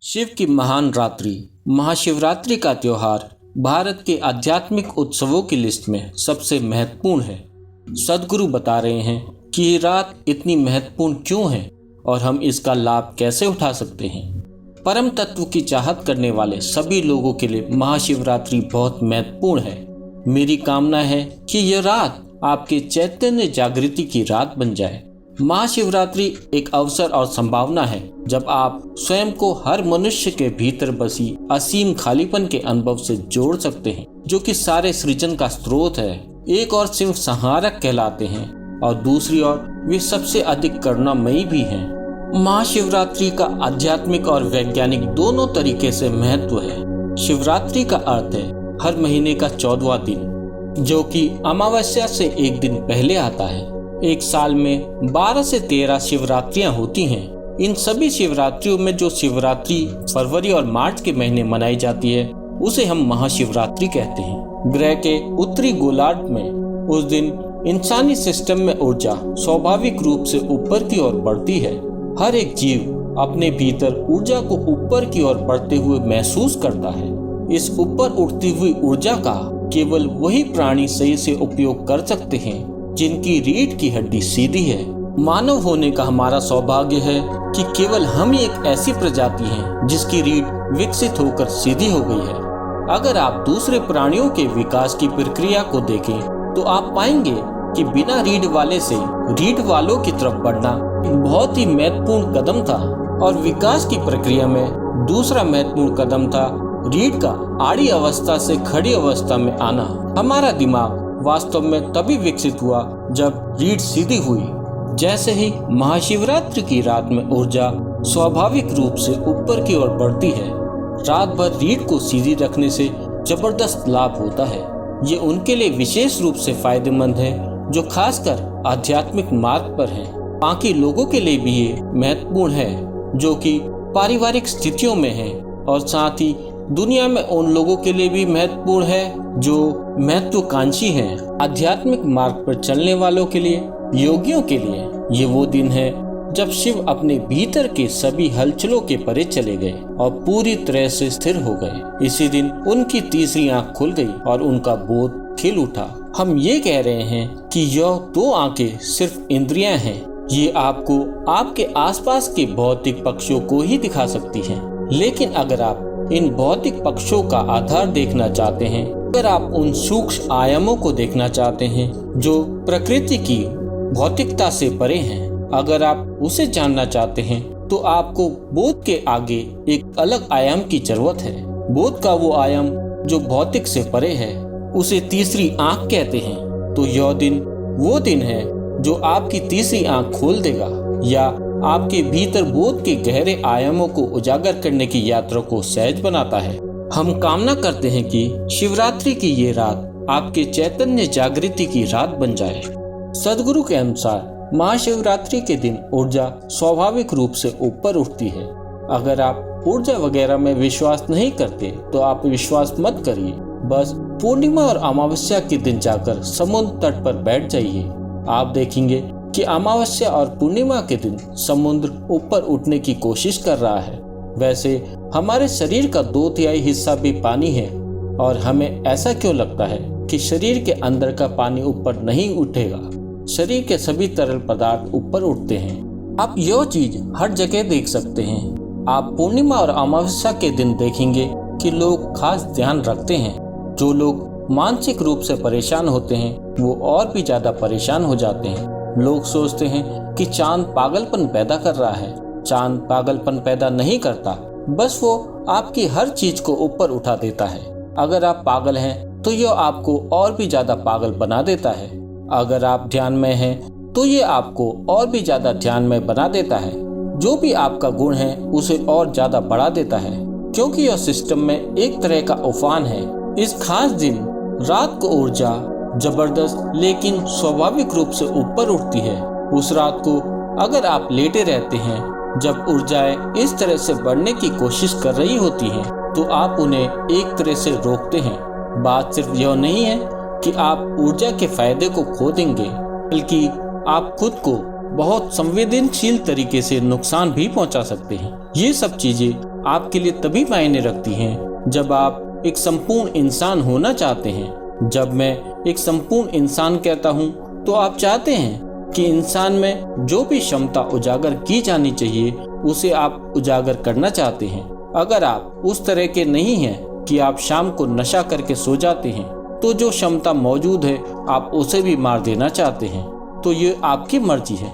शिव की महान रात्रि महाशिवरात्रि का त्योहार भारत के आध्यात्मिक उत्सवों की लिस्ट में सबसे महत्वपूर्ण है। सद्गुरु बता रहे हैं कि ये रात इतनी महत्वपूर्ण क्यों है और हम इसका लाभ कैसे उठा सकते हैं। परम तत्व की चाहत करने वाले सभी लोगों के लिए महाशिवरात्रि बहुत महत्वपूर्ण है। मेरी कामना है कि यह रात आपके चैतन्य जागृति की रात बन जाए। महाशिवरात्रि एक अवसर और संभावना है जब आप स्वयं को हर मनुष्य के भीतर बसी असीम खालीपन के अनुभव से जोड़ सकते हैं, जो कि सारे सृजन का स्रोत है। एक और शिव संहारक कहलाते हैं और दूसरी ओर वे सबसे अधिक करुणामयी भी हैं। महाशिवरात्रि का आध्यात्मिक और वैज्ञानिक दोनों तरीके से महत्व है। शिवरात्रि का अर्थ है हर महीने का 14वां दिन, जो कि अमावस्या से एक दिन पहले आता है। एक साल में 12 से 13 शिवरात्रियां होती हैं। इन सभी शिवरात्रियों में जो शिवरात्रि फरवरी और मार्च के महीने मनाई जाती है उसे हम महाशिवरात्रि कहते हैं। ग्रह के उत्तरी गोलार्ध में उस दिन इंसानी सिस्टम में ऊर्जा स्वाभाविक रूप से ऊपर की ओर बढ़ती है। हर एक जीव अपने भीतर ऊर्जा को ऊपर की ओर बढ़ते हुए महसूस करता है। इस ऊपर उठती हुई ऊर्जा का केवल वही प्राणी सही से उपयोग कर सकते हैं जिनकी रीढ़ की हड्डी सीधी है। मानव होने का हमारा सौभाग्य है कि केवल हम ही एक ऐसी प्रजाति हैं जिसकी रीढ़ विकसित होकर सीधी हो गई है। अगर आप दूसरे प्राणियों के विकास की प्रक्रिया को देखें तो आप पाएंगे कि बिना रीढ़ वाले से रीढ़ वालों की तरफ बढ़ना एक बहुत ही महत्वपूर्ण कदम था, और विकास की प्रक्रिया में दूसरा महत्वपूर्ण कदम था रीढ़ का आड़ी अवस्था से खड़ी अवस्था में आना। हमारा दिमाग वास्तव में तभी विकसित हुआ जब रीढ़ सीधी हुई। जैसे ही महाशिवरात्रि की रात में ऊर्जा स्वाभाविक रूप से ऊपर की ओर बढ़ती है, रात भर रीढ़ को सीधी रखने से जबरदस्त लाभ होता है। ये उनके लिए विशेष रूप से फायदेमंद है जो खासकर आध्यात्मिक मार्ग पर हैं। बाकी लोगों के लिए भी ये महत्वपूर्ण है जो कि पारिवारिक स्थितियों में हैं, और साथ ही दुनिया में उन लोगों के लिए भी महत्वपूर्ण है जो महत्वाकांक्षी हैं। आध्यात्मिक मार्ग पर चलने वालों के लिए, योगियों के लिए ये वो दिन है जब शिव अपने भीतर के सभी हलचलों के परे चले गए और पूरी तरह से स्थिर हो गए। इसी दिन उनकी तीसरी आंख खुल गई और उनका बोध खिल उठा। हम ये कह रहे हैं कि यह दो आंखें सिर्फ इंद्रियां हैं। ये आपको आपके आसपास के भौतिक पक्षों को ही दिखा सकती हैं, लेकिन अगर आप इन भौतिक पक्षों का आधार देखना चाहते हैं, अगर आप उन सूक्ष्म आयामों को देखना चाहते हैं जो प्रकृति की भौतिकता से परे हैं, अगर आप उसे जानना चाहते हैं तो आपको बोध के आगे एक अलग आयाम की जरूरत है। बोध का वो आयाम जो भौतिक से परे है उसे तीसरी आंख कहते हैं। तो यह दिन वो दिन है जो आपकी तीसरी आंख खोल देगा या आपके भीतर बोध के गहरे आयामों को उजागर करने की यात्रा को सहज बनाता है। हम कामना करते हैं कि शिवरात्रि की ये रात आपके चैतन्य जागृति की रात बन जाए। सद्गुरु के अनुसार महाशिवरात्रि के दिन ऊर्जा स्वाभाविक रूप से ऊपर उठती है। अगर आप ऊर्जा वगैरह में विश्वास नहीं करते तो आप विश्वास मत करिए। बस पूर्णिमा और अमावस्या के दिन जाकर समुद्र तट पर बैठ जाइए। आप देखेंगे कि अमावस्या और पूर्णिमा के दिन समुद्र ऊपर उठने की कोशिश कर रहा है। वैसे हमारे शरीर का 2/3 हिस्सा भी पानी है, और हमें ऐसा क्यों लगता है कि शरीर के अंदर का पानी ऊपर नहीं उठेगा। शरीर के सभी तरल पदार्थ ऊपर उठते हैं। आप यह चीज हर जगह देख सकते हैं। आप पूर्णिमा और अमावस्या के दिन देखेंगे कि लोग खास ध्यान रखते हैं। जो लोग मानसिक रूप से परेशान होते हैं वो और भी ज्यादा परेशान हो जाते हैं। लोग सोचते हैं कि चांद पागलपन पैदा कर रहा है। चांद पागलपन पैदा नहीं करता, बस वो आपकी हर चीज को ऊपर उठा देता है। अगर आप पागल हैं तो यह आपको और भी ज्यादा पागल बना देता है। अगर आप ध्यान में हैं तो ये आपको और भी ज्यादा ध्यान में बना देता है। जो भी आपका गुण है उसे और ज्यादा बढ़ा देता है, क्योंकि यह सिस्टम में एक तरह का उफान है। इस खास दिन रात को ऊर्जा जबरदस्त लेकिन स्वाभाविक रूप से ऊपर उठती है। उस रात को अगर आप लेटे रहते हैं जब ऊर्जाएं इस तरह से बढ़ने की कोशिश कर रही होती हैं, तो आप उन्हें एक तरह से रोकते हैं। बात सिर्फ यह नहीं है कि आप ऊर्जा के फायदे को खो देंगे, बल्कि आप खुद को बहुत संवेदनशील तरीके से नुकसान भी पहुंचा सकते हैं। ये सब चीजें आपके लिए तभी मायने रखती हैं जब आप एक संपूर्ण इंसान होना चाहते हैं। जब मैं एक संपूर्ण इंसान कहता हूँ तो आप चाहते हैं कि इंसान में जो भी क्षमता उजागर की जानी चाहिए उसे आप उजागर करना चाहते हैं। अगर आप उस तरह के नहीं हैं कि आप शाम को नशा करके सो जाते हैं तो जो क्षमता मौजूद है आप उसे भी मार देना चाहते हैं, तो ये आपकी मर्जी है।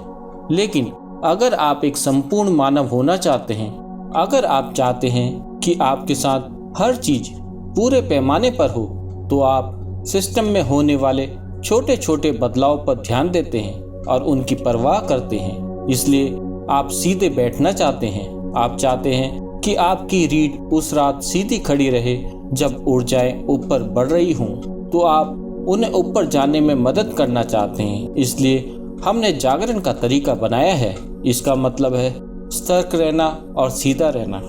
लेकिन अगर आप एक संपूर्ण मानव होना चाहते हैं, अगर आप चाहते हैं कि आपके साथ हर चीज पूरे पैमाने पर हो, तो आप सिस्टम में होने वाले छोटे छोटे बदलाव पर ध्यान देते हैं और उनकी परवाह करते हैं। इसलिए आप सीधे बैठना चाहते हैं। आप चाहते हैं कि आपकी रीढ़ उस रात सीधी खड़ी रहे। जब ऊर्जाएं ऊपर बढ़ रही हों तो आप उन्हें ऊपर जाने में मदद करना चाहते हैं। इसलिए हमने जागरण का तरीका बनाया है। इसका मतलब है सतर्क रहना और सीधा रहना।